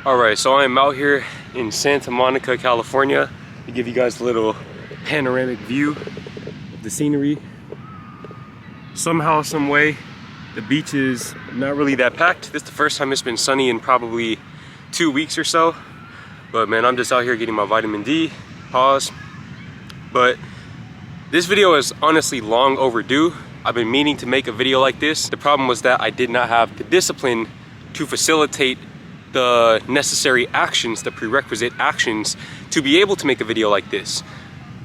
Alright, so I'm out here in Santa Monica, California to give you guys a little panoramic view of the scenery. Somehow, some way, the beach is not really that packed. This is the first time it's been sunny in probably 2 weeks or so. But man, I'm just out here getting my vitamin D. Pause. But this video is honestly long overdue. I've been meaning to make a video like this. The problem was that I did not have the discipline to facilitate the necessary actions, the prerequisite actions to be able to make a video like this.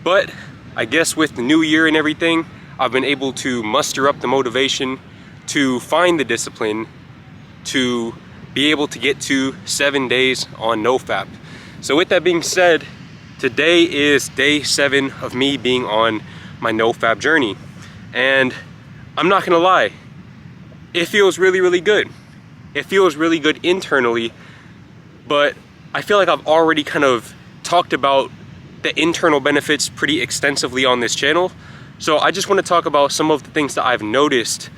But I guess with the new year and everything, I've been able to muster up the motivation to find the discipline to be able to get to 7 days on NoFap. So with that being said, today is day 7 of me being on my NoFap journey. And I'm not gonna lie, it feels really, really good. It feels really good internally, but I feel like I've already kind of talked about the internal benefits pretty extensively on this channel. So I just want to talk about some of the things that I've noticed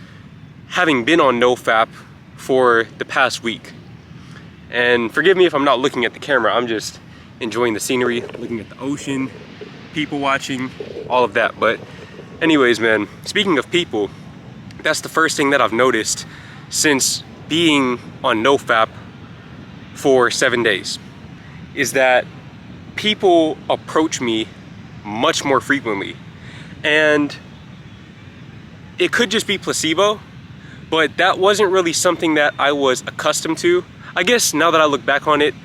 having been on NoFap for the past week. And forgive me if I'm not looking at the camera, I'm just enjoying the scenery, looking at the ocean, people watching, all of that. But anyways, man, speaking of people, that's the first thing that I've noticed since being on NoFap for 7 days, is that people approach me much more frequently. And it could just be placebo, but that wasn't really something that I was accustomed to. I guess now that I look back on it,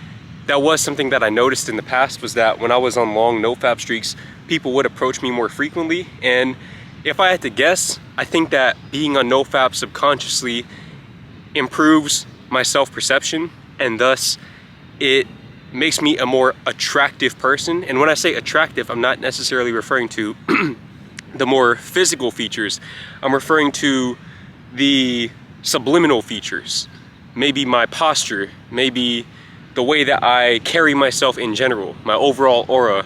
that was something that I noticed in the past, was that when I was on long NoFap streaks, people would approach me more frequently. And if I had to guess, I think that being on NoFap subconsciously improves my self-perception, and thus it makes me a more attractive person. And when I say attractive, I'm not necessarily referring to the more physical features. I'm referring to the subliminal features. Maybe my posture, maybe the way that I carry myself in general. My overall aura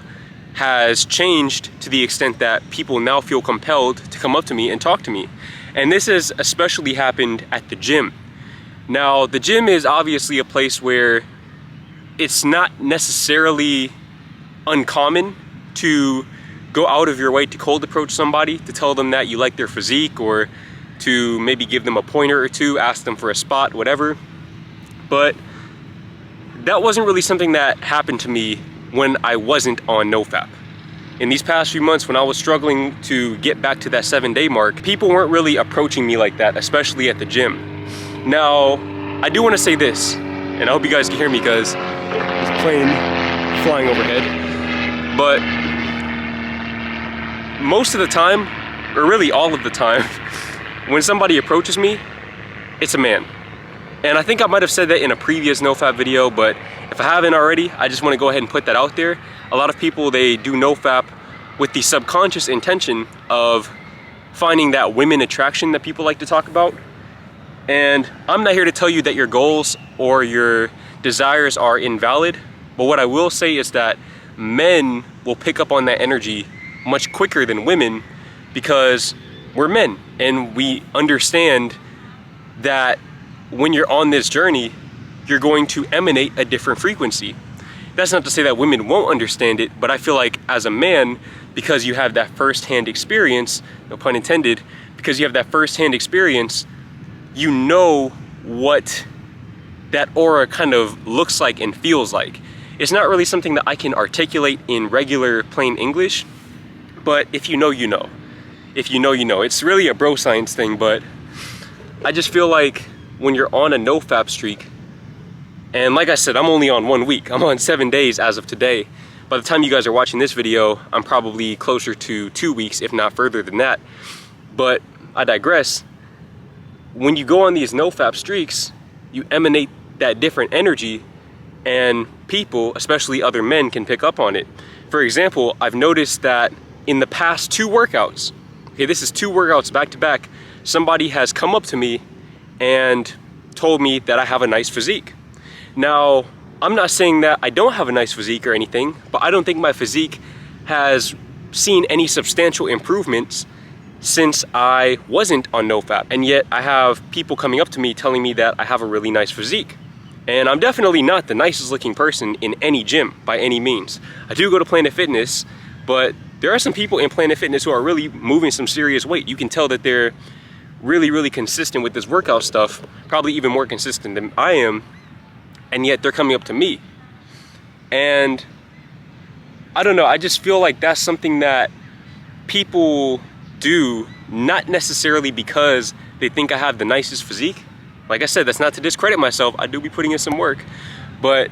has changed to the extent that people now feel compelled to come up to me and talk to me. And this has especially happened at the gym. Now, the gym is obviously a place where it's not necessarily uncommon to go out of your way to cold approach somebody, to tell them that you like their physique, or to maybe give them a pointer or two, ask them for a spot, whatever. But that wasn't really something that happened to me when I wasn't on NoFap. In these past few months, when I was struggling to get back to that 7-day mark, people weren't really approaching me like that, especially at the gym. Now, I do want to say this, and I hope you guys can hear me because there's a plane flying overhead, but most of the time, or really all of the time, when somebody approaches me, it's a man. And I think I might have said that in a previous NoFap video, but if I haven't already, I just want to go ahead and put that out there. A lot of people, they do NoFap with the subconscious intention of finding that women attraction that people like to talk about. And I'm not here to tell you that your goals or your desires are invalid, but what I will say is that men will pick up on that energy much quicker than women, because we're men and we understand that when you're on this journey, you're going to emanate a different frequency. That's not to say that women won't understand it, but I feel like as a man, because you have that first-hand experience, no pun intended, because you have that first-hand experience, you know what that aura kind of looks like and feels like. It's not really something that I can articulate in regular plain English, but if you know, you know. If you know, you know. It's really a bro science thing, but I just feel like when you're on a NoFap streak, and like I said, I'm only on 1 week. I'm on 7 days as of today. By the time you guys are watching this video, I'm probably closer to 2 weeks, if not further than that. But I digress. When you go on these NoFap streaks, you emanate that different energy, and people, especially other men, can pick up on it. For example, I've noticed that in the past 2 workouts, okay, this is 2 workouts back to back, somebody has come up to me and told me that I have a nice physique. Now, I'm not saying that I don't have a nice physique or anything, but I don't think my physique has seen any substantial improvements since I wasn't on NoFap. And yet I have people coming up to me telling me that I have a really nice physique. And I'm definitely not the nicest looking person in any gym by any means. I do go to Planet Fitness, but there are some people in Planet Fitness who are really moving some serious weight. You can tell that they're really consistent with this workout stuff, probably even more consistent than I am, and yet they're coming up to me. And I don't know, I just feel like that's something that people do, not necessarily because they think I have the nicest physique. Like I said, that's not to discredit myself, I do be putting in some work, but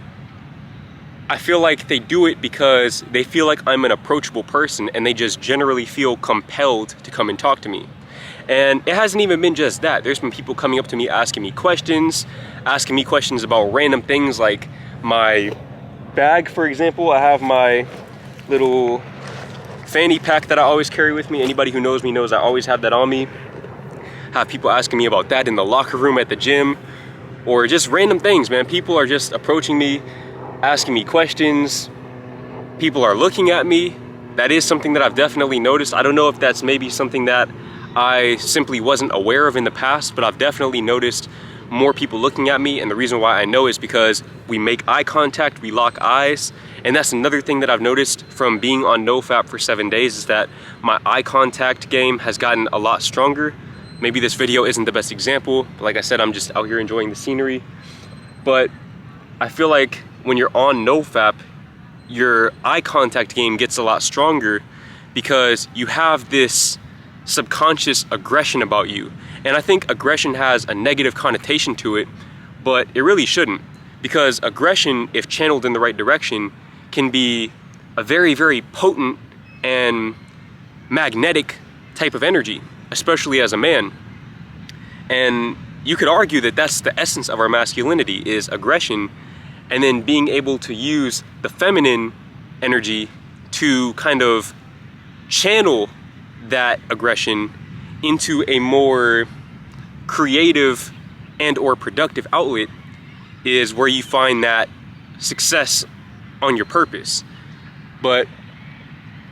I feel like they do it because they feel like I'm an approachable person and they just generally feel compelled to come and talk to me. And it hasn't even been just that. There's been people coming up to me asking me questions about random things like my bag, for example. I have my little fanny pack that I always carry with me. Anybody who knows me knows I always have that on me. Have people asking me about that in the locker room at the gym, or just random things, man. People are just approaching me, asking me questions. People are looking at me. That is something that I've definitely noticed. I don't know if that's maybe something that I simply wasn't aware of in the past, but I've definitely noticed more people looking at me, and the reason why I know is because we make eye contact, we lock eyes, and that's another thing that I've noticed from being on NoFap for 7 days is that my eye contact game has gotten a lot stronger. Maybe this video isn't the best example, but like I said, I'm just out here enjoying the scenery. But I feel like when you're on NoFap, your eye contact game gets a lot stronger because you have this subconscious aggression about you. And I think aggression has a negative connotation to it, but it really shouldn't, because aggression, if channeled in the right direction, can be a very potent and magnetic type of energy, especially as a man. And you could argue that that's the essence of our masculinity, is aggression, and then being able to use the feminine energy to kind of channel that aggression into a more creative and or productive outlet is where you find that success on your purpose. But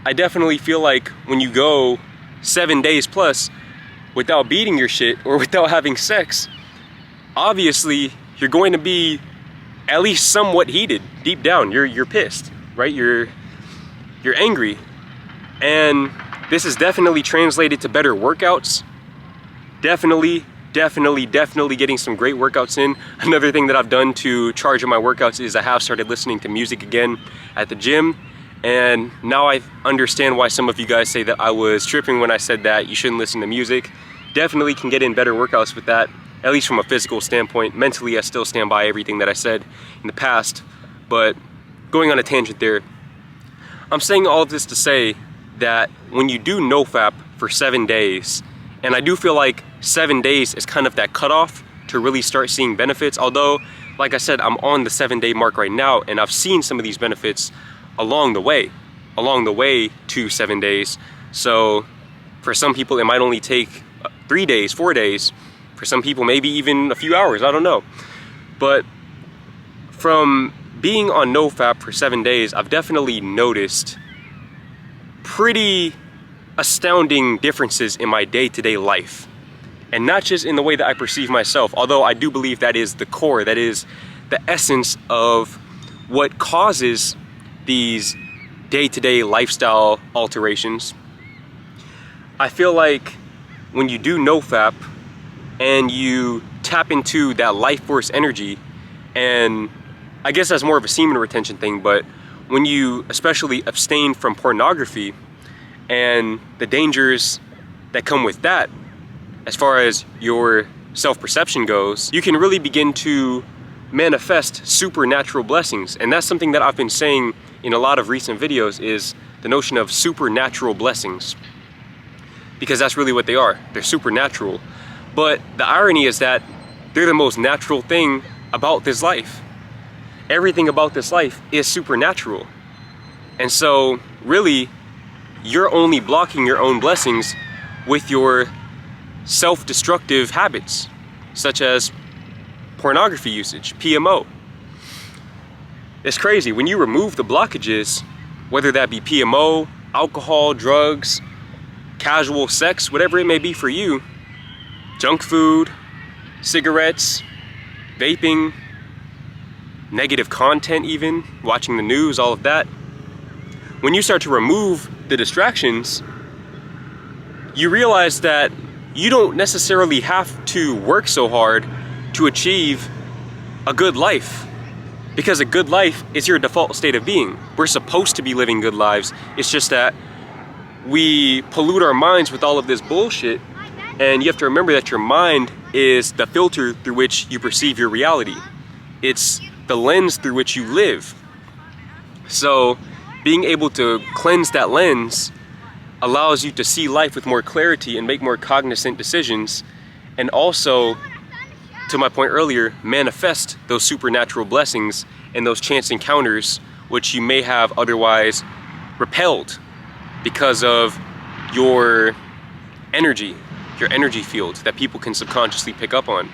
I definitely feel like when you go 7 days plus without beating your shit or without having sex, obviously you're going to be at least somewhat heated deep down. You're pissed, right? You're angry. And this is definitely translated to better workouts. Definitely getting some great workouts in. Another thing that I've done to charge up my workouts is I have started listening to music again at the gym. And now I understand why some of you guys say that I was tripping when I said that you shouldn't listen to music. Definitely can get in better workouts with that, at least from a physical standpoint. Mentally, I still stand by everything that I said in the past. But going on a tangent there, I'm saying all of this to say that when you do NoFap for 7 days, and I do feel like 7 days is kind of that cutoff to really start seeing benefits, although, like I said, I'm on the 7-day mark right now, and I've seen some of these benefits along the way to 7 days. So for some people, it might only take 3 days, 4 days. For some people, maybe even a few hours, I don't know. But from being on NoFap for 7 days, I've definitely noticed pretty astounding differences in my day-to-day life. And not just in the way that I perceive myself, although I do believe that is the core, that is the essence of what causes these day-to-day lifestyle alterations. I feel like when you do NoFap and you tap into that life force energy, and I guess that's more of a semen retention thing, but when you especially abstain from pornography and the dangers that come with that, as far as your self-perception goes, you can really begin to manifest supernatural blessings. And that's something that I've been saying in a lot of recent videos, is the notion of supernatural blessings. Because that's really what they are. They're supernatural. But the irony is that they're the most natural thing about this life. Everything about this life is supernatural. And so really, you're only blocking your own blessings with your self-destructive habits, such as pornography usage, PMO. It's crazy. When you remove the blockages, whether that be PMO, alcohol, drugs, casual sex, whatever it may be for you, junk food, cigarettes, vaping, negative content even, watching the news, all of that. When you start to remove the distractions, you realize that you don't necessarily have to work so hard to achieve a good life. Because a good life is your default state of being. We're supposed to be living good lives. It's just that we pollute our minds with all of this bullshit, and you have to remember that your mind is the filter through which you perceive your reality. It's the lens through which you live. So being able to cleanse that lens allows you to see life with more clarity and make more cognizant decisions, and also, to my point earlier, manifest those supernatural blessings and those chance encounters which you may have otherwise repelled because of your energy field that people can subconsciously pick up on.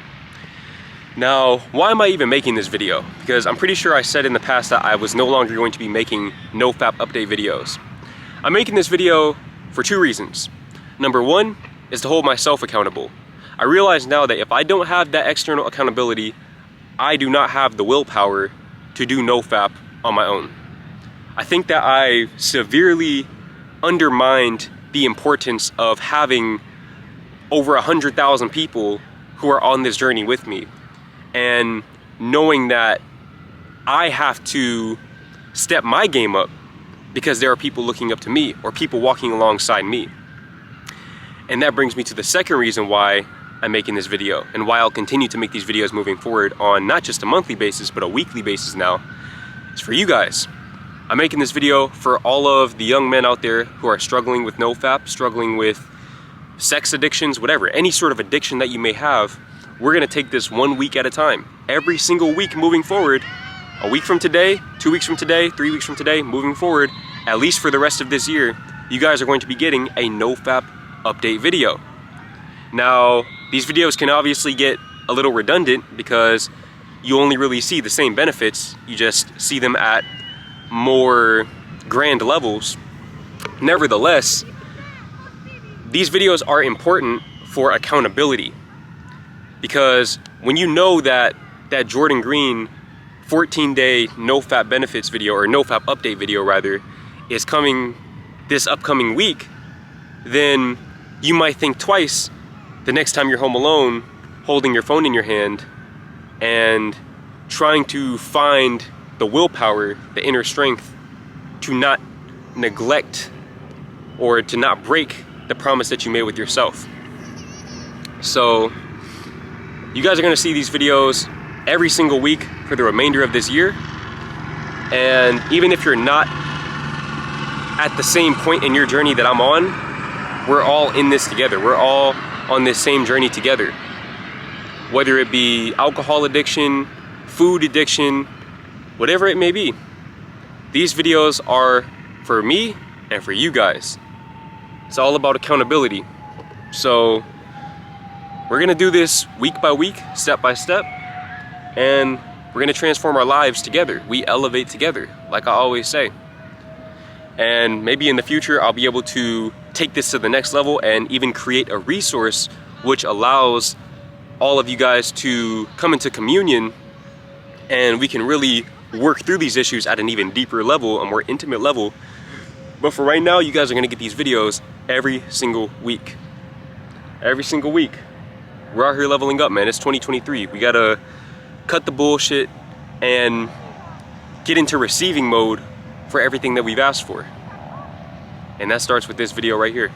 Now, why am I even making this video? Because I'm pretty sure I said in the past that I was no longer going to be making NoFap update videos. I'm making this video for two reasons. Number one is to hold myself accountable. I realize now that if I don't have that external accountability, I do not have the willpower to do NoFap on my own. I think that I severely undermined the importance of having over 100,000 people who are on this journey with me, and knowing that I have to step my game up because there are people looking up to me or people walking alongside me. And that brings me to the second reason why I'm making this video, and why I'll continue to make these videos moving forward on not just a monthly basis but a weekly basis now. It's for you guys. I'm making this video for all of the young men out there who are struggling with NoFap, struggling with sex addictions, whatever, any sort of addiction that you may have. We're gonna take this 1 week at a time. Every single week moving forward, a week from today, 2 weeks from today, 3 weeks from today, moving forward, at least for the rest of this year, you guys are going to be getting a NoFap update video. Now, these videos can obviously get a little redundant because you only really see the same benefits, you just see them at more grand levels. Nevertheless, these videos are important for accountability, because when you know that that Jordan Green 14-day NoFap benefits video, or NoFap update video rather, is coming this upcoming week, then you might think twice the next time you're home alone, holding your phone in your hand and trying to find the willpower, the inner strength to not neglect or to not break the promise that you made with yourself. So you guys are gonna see these videos every single week for the remainder of this year. And even if you're not at the same point in your journey that I'm on, we're all in this together. We're all on this same journey together. Whether it be alcohol addiction, food addiction, whatever it may be. These videos are for me and for you guys. It's all about accountability. So we're gonna do this week by week, step by step, and we're gonna transform our lives together. We elevate together, like I always say. And maybe in the future, I'll be able to take this to the next level and even create a resource which allows all of you guys to come into communion, and we can really work through these issues at an even deeper level, a more intimate level. But for right now, you guys are gonna get these videos every single week. Every single week. We're out here leveling up, man. It's 2023. We gotta cut the bullshit and get into receiving mode for everything that we've asked for. And that starts with this video right here.